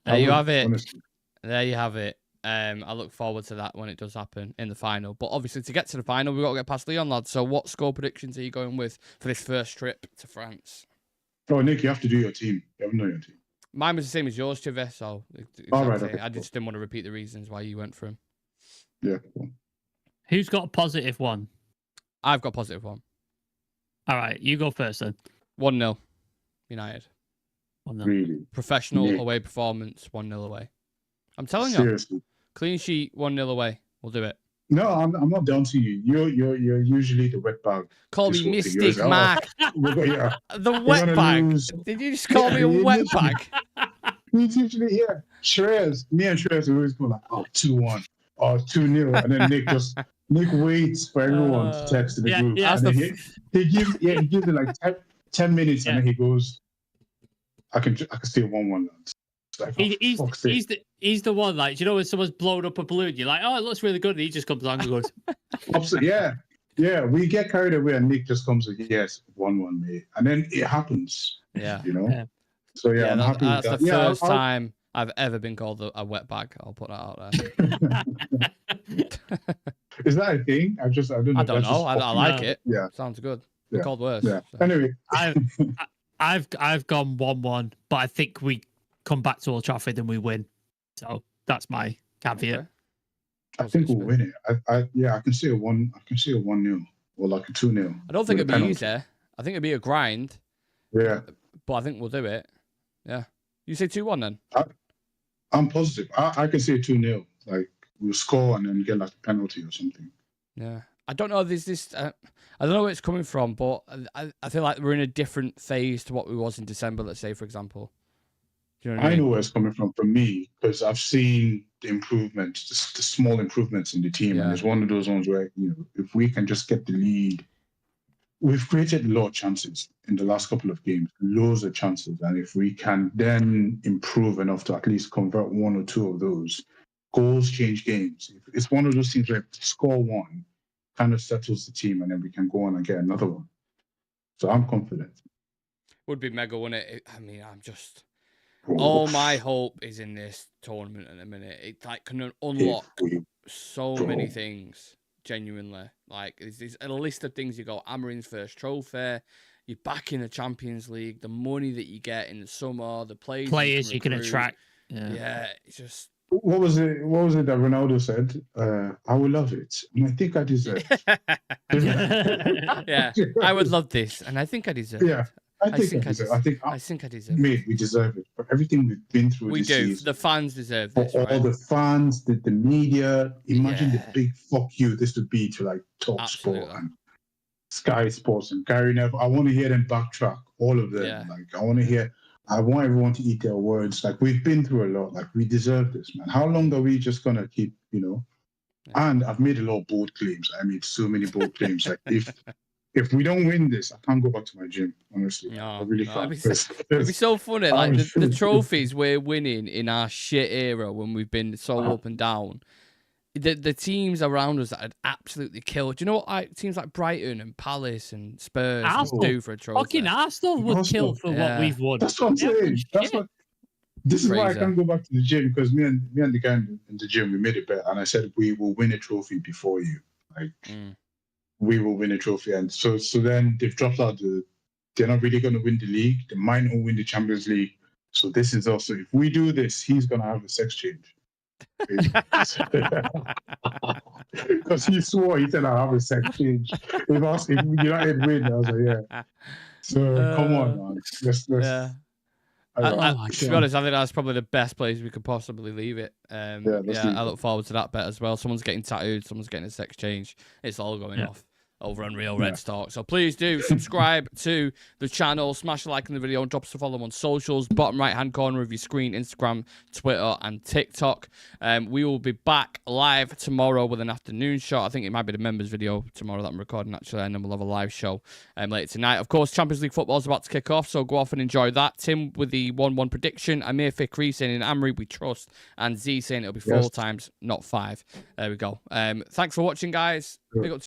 [SPEAKER 1] There you have it. Honestly. There you have it. I look forward to that when it does happen in the final. But obviously, to get to the final, we've got to get past Lyon, lads. So what score predictions are you going with for this first trip to France?
[SPEAKER 3] Oh, Nick, you have to do your team. You haven't done your team.
[SPEAKER 1] Mine was the same as yours, Civir. So exactly.
[SPEAKER 3] All right, okay,
[SPEAKER 1] I just didn't want to repeat the reasons why you went for him.
[SPEAKER 3] Yeah. Cool.
[SPEAKER 2] Who's got a positive one?
[SPEAKER 1] I've got a positive one.
[SPEAKER 2] All right, you go first then.
[SPEAKER 1] 1-0 United.
[SPEAKER 2] 1-0.
[SPEAKER 3] Really?
[SPEAKER 1] Professional away performance, 1-0 away. I'm telling you.
[SPEAKER 3] Seriously.
[SPEAKER 1] Clean sheet, 1-0 away. We'll do it.
[SPEAKER 3] No, I'm not down to you. You're usually the wet bag.
[SPEAKER 1] Call me Mystic Mac. The wet bag. Did you just call me a wet bag?
[SPEAKER 3] He's usually Shreyas. Me and Shreyas always go like 2-1 or 2-0, and then Nick waits for everyone to text in the group.
[SPEAKER 2] Yeah,
[SPEAKER 3] and then he gives it like 10 minutes, and then he goes, I can steal 1-1. Like,
[SPEAKER 2] he's the one, like, when someone's blown up a balloon, you're like, oh, it looks really good, and he just comes along and goes,
[SPEAKER 3] yeah, we get carried away, and Nick just comes like, yes, 1-1, mate, and then it happens.
[SPEAKER 1] Yeah,
[SPEAKER 3] So I'm happy with that.
[SPEAKER 1] That's the first time I've ever been called a wet bag. I'll put that out there.
[SPEAKER 3] Is that a thing? I don't know.
[SPEAKER 1] I don't know. I like it.
[SPEAKER 3] Yeah,
[SPEAKER 1] sounds good. Been called worse.
[SPEAKER 3] Yeah.
[SPEAKER 1] So.
[SPEAKER 3] Anyway,
[SPEAKER 2] I've gone 1-1, but I think we come back to Old Trafford and we win. So that's my caveat.
[SPEAKER 1] Okay.
[SPEAKER 3] I think we'll win it. I can see a 1-0 or like a 2-0.
[SPEAKER 1] I don't think it'd be easy. I think it'd be a grind.
[SPEAKER 3] Yeah.
[SPEAKER 1] But I think we'll do it. Yeah. You say 2-1 then?
[SPEAKER 3] I'm positive. I can see a 2-0. Like we'll score and then get like a penalty or something.
[SPEAKER 1] Yeah. I don't know. There's this. I don't know where it's coming from, but I feel like we're in a different phase to what we was in December. Let's say, for example. Do you know what I mean?
[SPEAKER 3] know where it's coming from me because I've seen the improvements, the small improvements in the team, and it's one of those ones where if we can just get the lead, we've created a lot of chances in the last couple of games, loads of chances, and if we can then improve enough to at least convert one or two of those, goals change games. It's one of those things where score one kind of settles the team, and then we can go on and get another one. So I'm confident.
[SPEAKER 1] Would be mega, wouldn't it? I mean, I'm just. All my hope is in this tournament at the minute. It can unlock so many things. Genuinely, like there's a list of things. You go Amorim's first trophy. You're back in the Champions League. The money that you get in the summer, the players
[SPEAKER 2] you can attract.
[SPEAKER 1] Yeah, it's just.
[SPEAKER 3] What was it that Ronaldo said? I would love it, and I think I deserve it.
[SPEAKER 1] Yeah, I would love this, and I think I deserve it.
[SPEAKER 3] Yeah. I think I deserve. Mate, we deserve it for everything we've been through.
[SPEAKER 1] We do.
[SPEAKER 3] Season.
[SPEAKER 1] The fans deserve
[SPEAKER 3] this.
[SPEAKER 1] For
[SPEAKER 3] all the fans, the media. Imagine the big fuck you this would be to like Talk Sport and Sky Sports and Gary Neville. I want to hear them backtrack, all of them. Yeah. Like I want everyone to eat their words. Like we've been through a lot. Like we deserve this, man. How long are we just gonna keep, And I've made a lot of bold claims. I made so many bold claims. Like if we don't win this, I can't go back to my gym. Honestly,
[SPEAKER 1] no,
[SPEAKER 3] I really can't.
[SPEAKER 1] It'd be so funny. Like the trophies we're winning in our shit era when we've been so up and down. The teams around us that had absolutely killed. Do you know what teams like Brighton and Palace and Spurs would do for a trophy?
[SPEAKER 2] Fucking Arsenal would kill for what we've won.
[SPEAKER 3] That's what I'm saying. This is why I can't go back to the gym, because me and the guy in the gym, we made a bet, and I said we will win a trophy before you. Like we will win a trophy, and so then they've dropped out. They're not really going to win the league. They might not win the Champions League. So this is also, if we do this, he's going to have a sex change. Because he swore, he said, I'll have a sex change if United win. I was like, yeah. So come on, man. Let's to be honest, I think that's probably the best place we could possibly leave it. I look forward to that bet as well. Someone's getting tattooed, someone's getting a sex change. It's all going off over on Real Red Talk. So please do subscribe to the channel, smash a like in the video, and drop us a follow on socials. Bottom right hand corner of your screen, Instagram, Twitter, and TikTok. We will be back live tomorrow with an afternoon shot. I think it might be the members video tomorrow that I'm recording, actually, and then we'll have a live show later tonight. Of course, Champions League football is about to kick off, so go off and enjoy that. Tim with the 1-1 prediction, Amir Fikri saying in Amorim we trust, and Z saying it'll be 4 times, not 5. There we go. Thanks for watching, guys. Big up